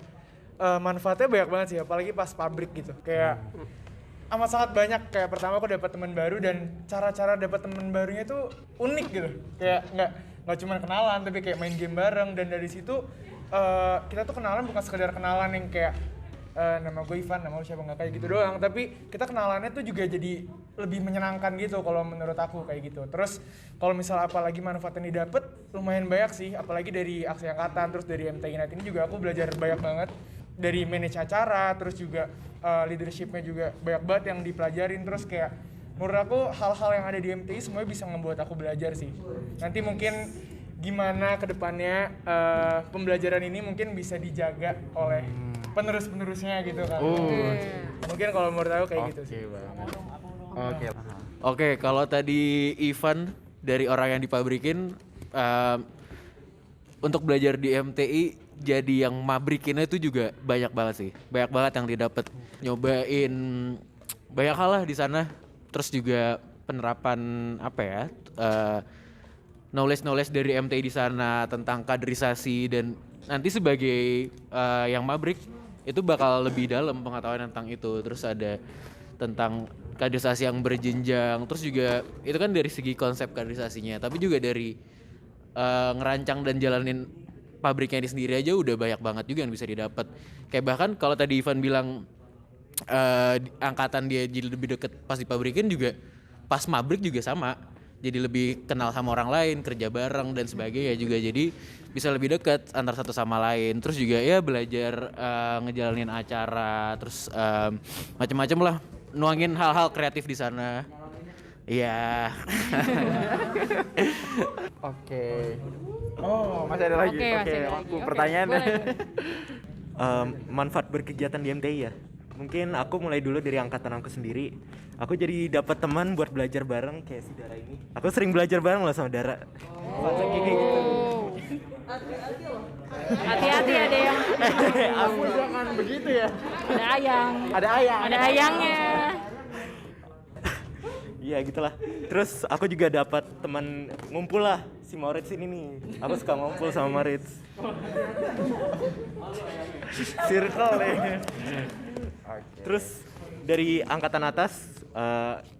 manfaatnya banyak banget sih, apalagi pas pabrik gitu. Kayak amat sangat banyak. Kayak pertama aku dapat teman baru dan cara-cara dapat teman barunya tuh unik gitu. Kayak nggak cuma kenalan tapi kayak main game bareng, dan dari situ kita tuh kenalan bukan sekedar kenalan yang kayak nama gue Ivan, nama lu siapa, nggak kayak gitu doang, tapi kita kenalannya tuh juga jadi lebih menyenangkan gitu kalau menurut aku kayak gitu. Terus kalau misal apalagi manfaat yang didapet lumayan banyak sih, apalagi dari aksi angkatan, terus dari MTI Night ini juga aku belajar banyak banget dari manage acara, terus juga leadershipnya juga banyak banget yang dipelajarin. Terus kayak menurut aku hal-hal yang ada di MTI semuanya bisa ngebuat aku belajar sih. Nanti mungkin gimana kedepannya pembelajaran ini mungkin bisa dijaga oleh penerus-penerusnya gitu kan. Mungkin kalau menurut aku kayak gitu sih. Oke. Oke, kalau tadi Ivan dari orang yang dipabrikin, untuk belajar di MTI jadi yang mabrikinnya itu juga banyak banget sih. Banyak banget yang didapat. Nyobain banyak hal lah di sana. terus juga penerapan apa ya, knowledge dari MTI di sana tentang kaderisasi, dan nanti sebagai yang pabrik itu bakal lebih dalam pengetahuan tentang itu. Terus ada tentang kaderisasi yang berjenjang, terus juga itu kan dari segi konsep kaderisasinya, tapi juga dari ngerancang dan jalanin pabriknya ini sendiri aja udah banyak banget juga yang bisa didapat. Kayak bahkan kalau tadi Ivan bilang angkatan dia jadi lebih deket pas dipabrikin, juga pas mabrik juga sama, jadi lebih kenal sama orang lain, kerja bareng dan sebagainya juga, jadi bisa lebih dekat antar satu sama lain. Terus juga ya belajar ngejalanin acara, terus macam-macam lah, nuangin hal-hal kreatif di sana. Iya. Oke. Oh, masih ada lagi. Oke, masih ada Aku lagi. Oke, pertanyaannya. Manfaat berkegiatan di MTI ya. Mungkin aku mulai dulu dari angkatan aku sendiri. Aku jadi dapat teman buat belajar bareng kayak si Dara ini. Aku sering belajar bareng loh sama Dara. Konsep gini gitu. Hati-hati ada yang Aku jangan begitu ya. ada ayang. Ada ayang. Ada ayangnya. Iya gitulah. Terus aku juga dapat teman ngumpul lah, si Moritz ini nih. Aku suka ngumpul sama Moritz. Circle nih. Terus dari angkatan atas,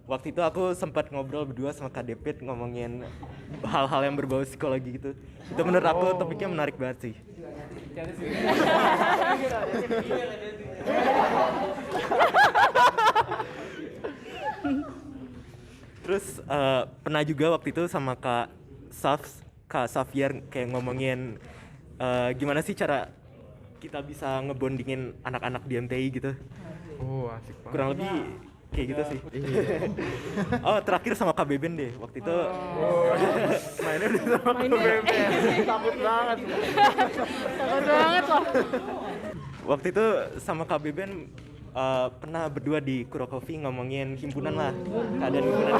waktu itu aku sempat ngobrol berdua sama Kak Depit ngomongin hal-hal yang berbau psikologi gitu. Itu menurut aku topiknya menarik banget sih. Terus pernah juga waktu itu sama Kak Safir kayak ngomongin gimana sih cara kita bisa ngebondingin anak-anak di MTI gitu. Oh, asik banget. Kurang lebih kayak gitu sih. Iya. Oh, terakhir sama Kak Beben deh waktu itu. Mainnya udah sama Kak Beben. Takut banget. Takut banget loh. Waktu itu sama Kak Beben pernah berdua di Kuro Coffee ngomongin himpunan lah, keadaan himpunan.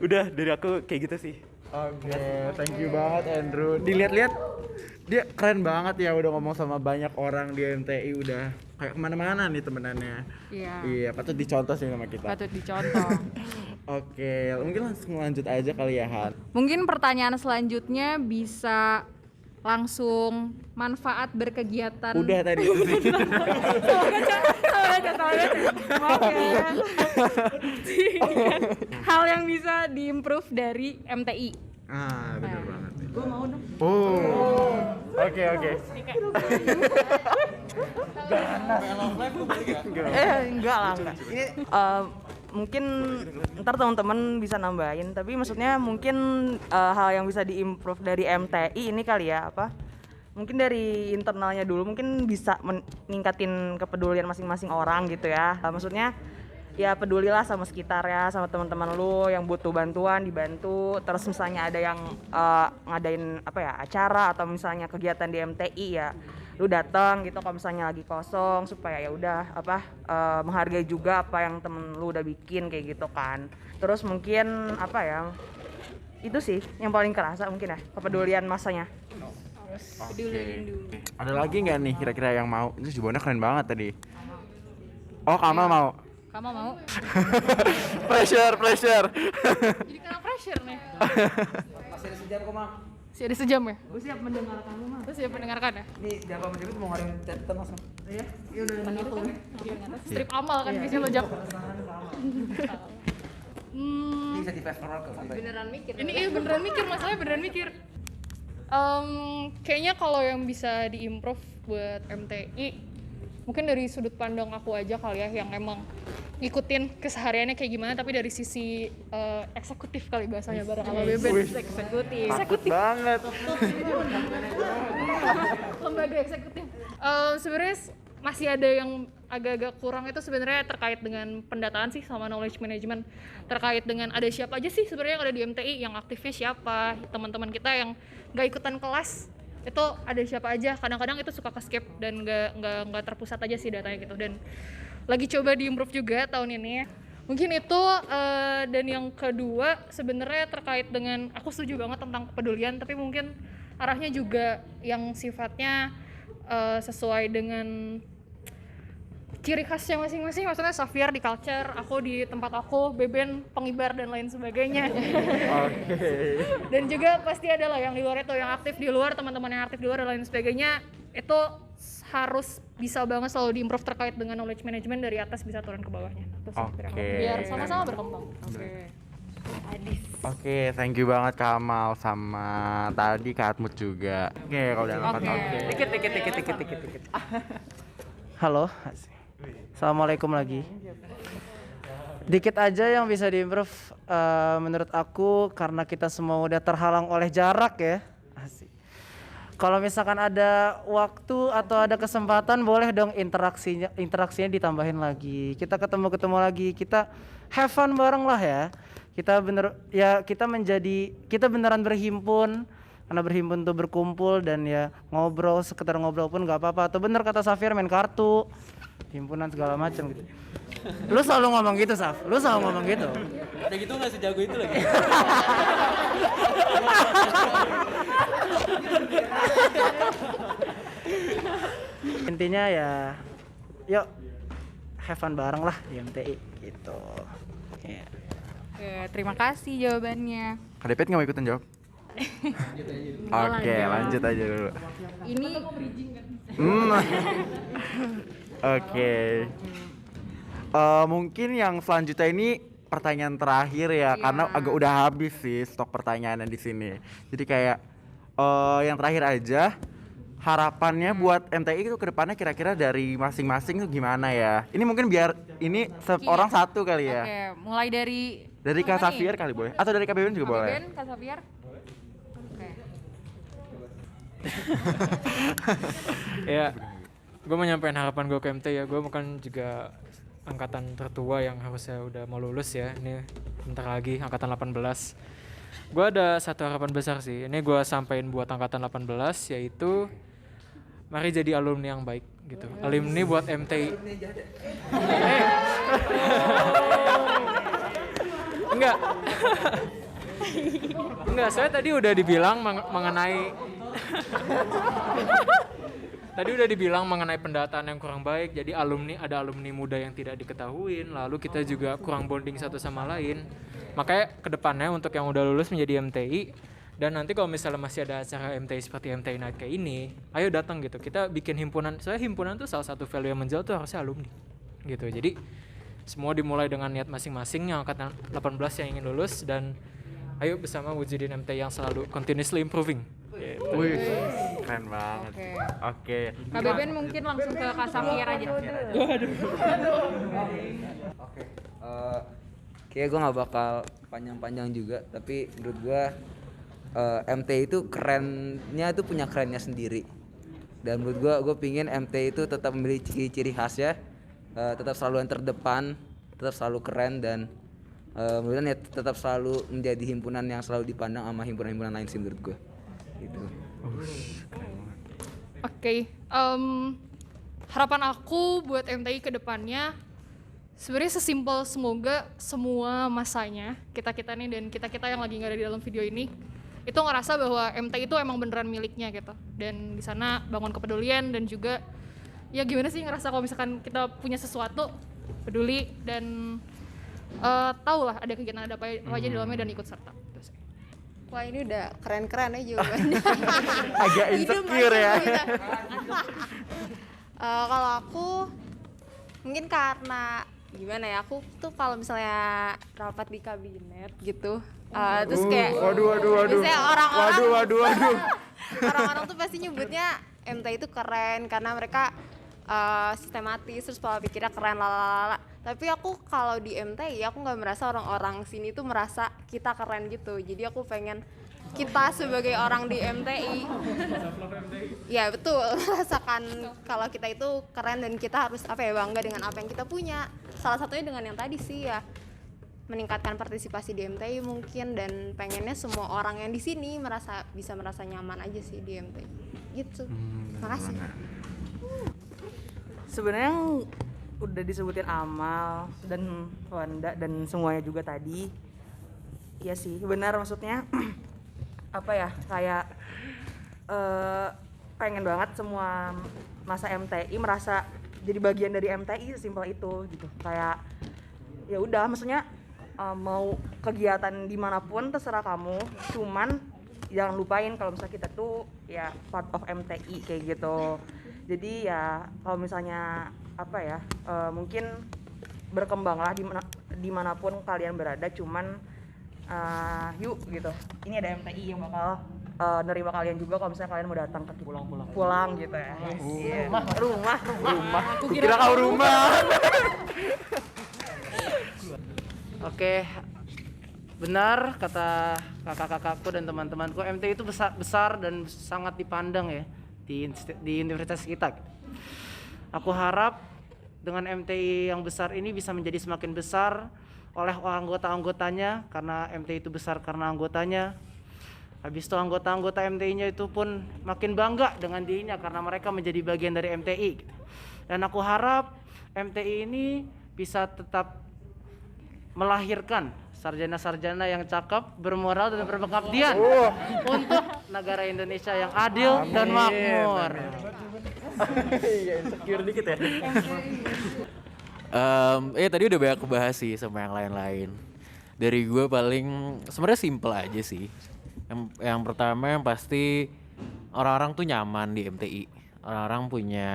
Udah dari aku kayak gitu sih. Oke, thank you banget Andrew. Dilihat-lihat dia keren banget ya, udah ngomong sama banyak orang di MTI, udah kayak kemana-mana nih temenannya. Iya. Iya, patut dicontoh sih sama kita. Patut dicontoh. Oke, mungkin langsung lanjut aja kali ya Han. Mungkin pertanyaan selanjutnya bisa langsung manfaat berkegiatan. Udah tadi. Maaf ya. Hal yang bisa diimprove dari MTI. Ah, bener banget. Gue mau dong. Oh. Oke. Enggak lah, enggak. Ini mungkin ntar teman-teman bisa nambahin, tapi maksudnya mungkin hal yang bisa diimprove dari MTI ini kali ya, apa? Mungkin dari internalnya dulu mungkin bisa meningkatin kepedulian masing-masing orang gitu ya. Maksudnya ya pedulilah sama sekitar ya, sama teman-teman lu yang butuh bantuan dibantu. Terus misalnya ada yang ngadain apa ya, acara atau misalnya kegiatan di MTI ya, lu datang gitu kalau misalnya lagi kosong, supaya ya udah apa menghargai juga apa yang temen lu udah bikin kayak gitu kan. Terus mungkin apa ya, itu sih yang paling kerasa mungkin ya, kepedulian masanya. Peduliin dulu. Ada lagi nggak nih kira-kira yang mau? Ini jubahnya keren banget tadi. Oh, Kamal mau. Kamu mau? Pressure. Jadi kena pressure nih. Masih ada sejam kok, Mak. Masih ada sejam ya? Gue siap mendengarkanmu, Mak. Terus siap mendengarkan ya? Nih, jangan menjadi mau ngadain catatan langsung. Iya? Iya udah Gitu kan? Strip amal kan biasanya lo Jak. Ini bisa di fast forward kok santai. Beneran mikir. Ini beneran mikir, masalahnya beneran mikir. Kayaknya kalau yang bisa diimprove buat MTI, mungkin dari sudut pandang aku aja kali ya, yang emang ngikutin kesehariannya kayak gimana, tapi dari sisi eksekutif kali bahasanya bareng sama Beben. Eksekutif. Takut banget. Lembaga eksekutif. Sebenarnya masih ada yang agak-agak kurang, itu sebenarnya terkait dengan pendataan sih sama knowledge management, terkait dengan ada siapa aja sih sebenarnya yang ada di MTI, yang aktifnya siapa, teman-teman kita yang nggak ikutan kelas itu ada siapa aja. Kadang-kadang itu suka ke-skip dan nggak terpusat aja sih datanya gitu, dan lagi coba di-improve juga tahun ini. Mungkin itu, dan yang kedua sebenarnya terkait dengan, aku setuju banget tentang kepedulian, tapi mungkin arahnya juga yang sifatnya sesuai dengan ciri khasnya masing-masing, maksudnya Xavier di culture, aku di tempat aku, Beben pengibar dan lain sebagainya. Dan juga pasti ada lah yang di luar itu, yang aktif di luar, teman-teman yang aktif di luar dan lain sebagainya, itu harus bisa banget selalu diimprove terkait dengan knowledge management dari atas bisa turun ke bawahnya. Terus biar sama-sama berkembang. Oke, thank you banget Kamal sama tadi Kak Atmut juga. Oke, kalau udah lengkap. Dikit. Halo. Assalamualaikum lagi. Dikit aja yang bisa diimprove menurut aku karena kita semua udah terhalang oleh jarak ya. Asik. Kalau misalkan ada waktu atau ada kesempatan boleh dong interaksinya ditambahin lagi. Kita ketemu lagi, kita have fun bareng lah ya. Kita beneran berhimpun. Karena berhimpun tuh berkumpul dan ya ngobrol, sekedar ngobrol pun nggak apa-apa. Atau bener kata Xavier main kartu, himpunan segala macam gitu. Lu selalu ngomong gitu, Saf. Lu selalu ngomong gitu. Udah gitu nggak sejago itu lagi. Intinya ya, yuk have fun bareng lah di MTI gitu. Yeah. Oke, terima kasih jawabannya. Kak Depet nggak mau ikutan jawab? Oke, lanjut aja dulu. Ini Oke. Mungkin yang selanjutnya ini pertanyaan terakhir ya, karena agak udah habis sih stok pertanyaannya di sini. Jadi kayak yang terakhir aja, harapannya buat MTI itu kedepannya kira-kira dari masing-masing itu gimana ya? Ini mungkin biar ini orang satu kali ya. Oke, mulai dari Kak Xavier kali boleh, atau dari Kak Beben juga boleh. Beben, Kak Xavier. Oke. Ya, gue mau nyampein harapan gue ke MT ya. Gue bukan juga angkatan tertua yang harusnya udah mau lulus ya. Ini bentar lagi angkatan 18. Gue ada satu harapan besar sih. Ini gue sampein buat angkatan 18, yaitu mari jadi alumni yang baik gitu. Alumni buat MTI. Enggak, saya tadi udah dibilang mengenai pendataan yang kurang baik. Jadi ada alumni muda yang tidak diketahuin, lalu kita juga kurang bonding satu sama lain. Makanya kedepannya untuk yang udah lulus menjadi MTI, dan nanti kalau misalnya masih ada acara MTI seperti MTI Night kayak ini, ayo datang gitu. Kita bikin himpunan. Soalnya himpunan tuh salah satu value yang menjual tuh harusnya alumni gitu. Jadi semua dimulai dengan niat masing-masing yang angkatan 18 yang ingin lulus, dan ayo bersama wujudin MTI yang selalu continuously improving. Gitu. Wih, keren banget. Oke. Kak Beben mungkin langsung ke Kak Xavier aja. Oke. Kayak gue nggak bakal panjang-panjang juga, tapi menurut gue MTI itu kerennya itu punya kerennya sendiri. Dan menurut gue pingin MTI itu tetap memiliki ciri-ciri khasnya, tetap selalu yang terdepan, tetap selalu keren, dan mudah-mudahan ya tetap selalu menjadi himpunan yang selalu dipandang sama himpunan-himpunan lain sih menurut gue. Gitu. Oke, harapan aku buat MTI ke depannya sebenarnya sesimpel, semoga semua masanya kita nih dan kita yang lagi nggak ada di dalam video ini itu ngerasa bahwa MTI itu emang beneran miliknya gitu, dan di sana bangun kepedulian, dan juga ya gimana sih ngerasa kalau misalkan kita punya sesuatu peduli dan tahu lah ada kegiatan ada apa aja di dalamnya dan ikut serta. Wah, ini udah keren-keren ya jawabannya. Agak insecure ya. Kalau aku mungkin karena gimana ya, aku tuh kalau misalnya rapat di kabinet gitu, terus kayak biasanya orang-orang tuh pasti nyebutnya MTI itu keren karena mereka sistematis, terus pola pikirnya keren lalala. Tapi aku kalau di MTI aku nggak merasa orang-orang sini tuh merasa kita keren gitu. Jadi aku pengen kita sebagai orang di MTI, ya betul, rasakan kalau kita itu keren dan kita harus bangga dengan apa yang kita punya. Salah satunya dengan yang tadi sih ya, meningkatkan partisipasi di MTI mungkin, dan pengennya semua orang yang di sini bisa merasa nyaman aja sih di MTI. Gitu. Makasih. Sebenarnya udah disebutin Amal dan Wanda dan semuanya juga tadi. Iya sih, benar, maksudnya kayak pengen banget semua masa MTI merasa jadi bagian dari MTI sesimpel itu gitu. Kayak ya udah, maksudnya mau kegiatan dimanapun terserah kamu, cuman jangan lupain kalau misalnya kita tuh ya part of MTI kayak gitu. Jadi ya kalau misalnya apa ya, mungkin berkembanglah dimanapun kalian berada, cuman yuk gitu. Ini ada MTI yang bakal nerima kalian juga kalau misalnya kalian mau datang ke pulang gitu ya. Iya. Rumah. Kira kau rumah. Oke, benar kata kakak-kakakku dan teman-temanku, MTI itu besar dan sangat dipandang ya di universitas kita. Aku harap dengan MTI yang besar ini bisa menjadi semakin besar oleh anggota-anggotanya, karena MTI itu besar karena anggotanya. Habis itu anggota-anggota MTI-nya itu pun makin bangga dengan dirinya karena mereka menjadi bagian dari MTI. Dan aku harap MTI ini bisa tetap melahirkan sarjana-sarjana yang cakep, bermoral dan berpengabdian untuk negara Indonesia yang adil dan makmur. Iya, insecure dikit ya. Tadi udah banyak bahas sih sama yang lain-lain. Dari gue paling sebenarnya simple aja sih. Yang pertama yang pasti orang-orang tuh nyaman di MTI. Orang-orang punya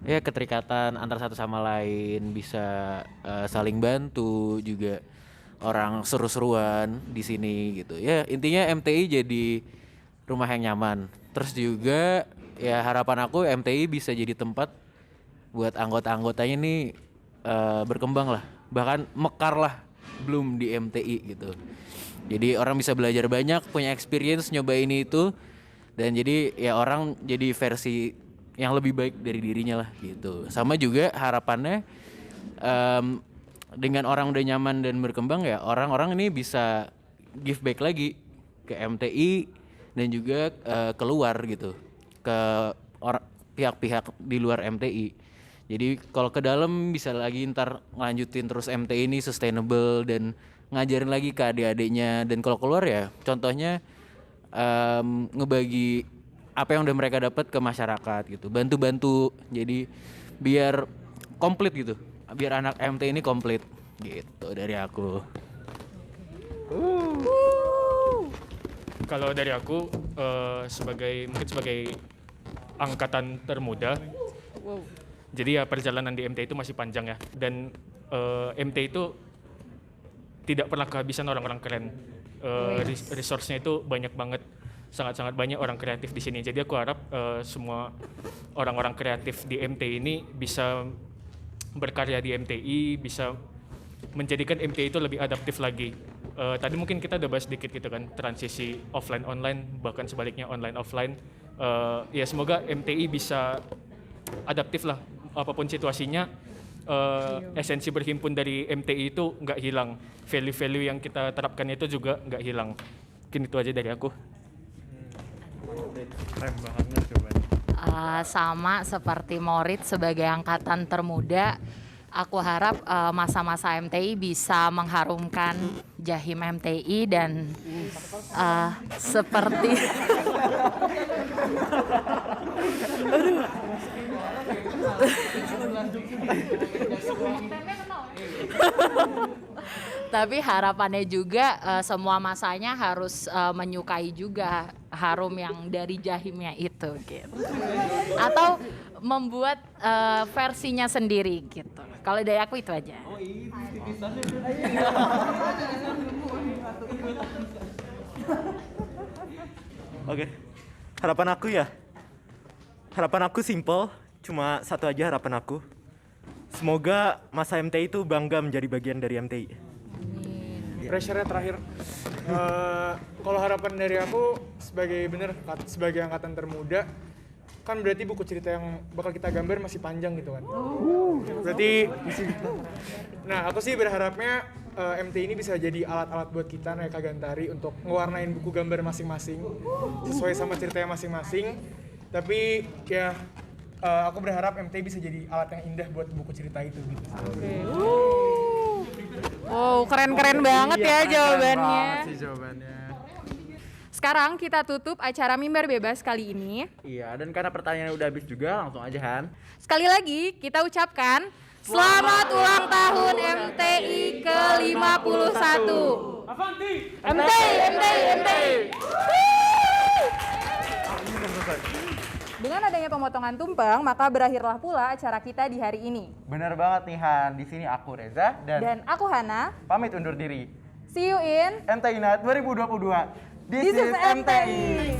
ya keterikatan antar satu sama lain, bisa saling bantu juga, orang seru-seruan di sini gitu. Ya intinya MTI jadi rumah yang nyaman. Terus juga ya harapan aku MTI bisa jadi tempat buat anggota-anggotanya nih berkembang lah, bahkan mekar lah belum di MTI gitu. Jadi orang bisa belajar banyak, punya experience nyoba ini itu, dan jadi ya orang jadi versi yang lebih baik dari dirinya lah gitu. Sama juga harapannya dengan orang udah nyaman dan berkembang ya orang-orang ini bisa give back lagi ke MTI dan juga keluar gitu ke pihak-pihak di luar MTI. Jadi kalau ke dalam bisa lagi ntar ngelanjutin terus MTI ini sustainable dan ngajarin lagi ke adik-adiknya, dan kalau keluar ya contohnya ngebagi apa yang udah mereka dapat ke masyarakat gitu, bantu-bantu, jadi biar komplit gitu, biar anak MT ini komplit gitu dari aku. Kalau dari aku mungkin sebagai angkatan termuda, jadi ya perjalanan di MT itu masih panjang ya, dan MT itu tidak pernah kehabisan orang-orang keren. Resource-nya itu banyak banget, sangat-sangat banyak orang kreatif di sini. Jadi aku harap semua orang-orang kreatif di MT ini bisa berkarya di MTI, bisa menjadikan MTI itu lebih adaptif lagi. Tadi mungkin kita udah bahas sedikit gitu kan, transisi offline online, bahkan sebaliknya online offline. Ya semoga MTI bisa adaptif lah apapun situasinya. Esensi berhimpun dari MTI itu nggak hilang, value-value yang kita terapkan itu juga nggak hilang. Mungkin itu aja dari aku. Keren banget coba. Sama seperti Morit sebagai angkatan termuda, aku harap masa-masa MTI bisa mengharumkan Jahim MTI dan seperti tapi harapannya juga semua masanya harus menyukai juga harum yang dari Jahimnya itu gitu, atau membuat versinya sendiri gitu. Kalau dari aku itu aja. Oke, harapan aku simple, cuma satu aja harapan aku. Semoga masa MTI itu bangga menjadi bagian dari MTI. Pressure-nya terakhir. Kalau harapan dari aku sebagai angkatan termuda, kan berarti buku cerita yang bakal kita gambar masih panjang gitu kan. Berarti nah aku sih berharapnya MT ini bisa jadi alat-alat buat kita Neka Gantari untuk ngewarnain buku gambar masing-masing sesuai sama ceritanya masing-masing. Tapi ya aku berharap MT bisa jadi alat yang indah buat buku cerita itu gitu. Wow, keren-keren banget ya jawabannya. Jawabannya. sekarang kita tutup acara Mimbar Bebas kali ini. Iya, dan karena pertanyaannya udah habis juga, langsung aja Han. Sekali lagi kita ucapkan selamat ulang tahun MTI ke-51. MTI. Dengan adanya pemotongan tumpeng, maka berakhirlah pula acara kita di hari ini. Bener banget nih Han. Di sini aku Reza Dan aku Hana. pamit undur diri. See you in MTI Night 2022. This is MTI.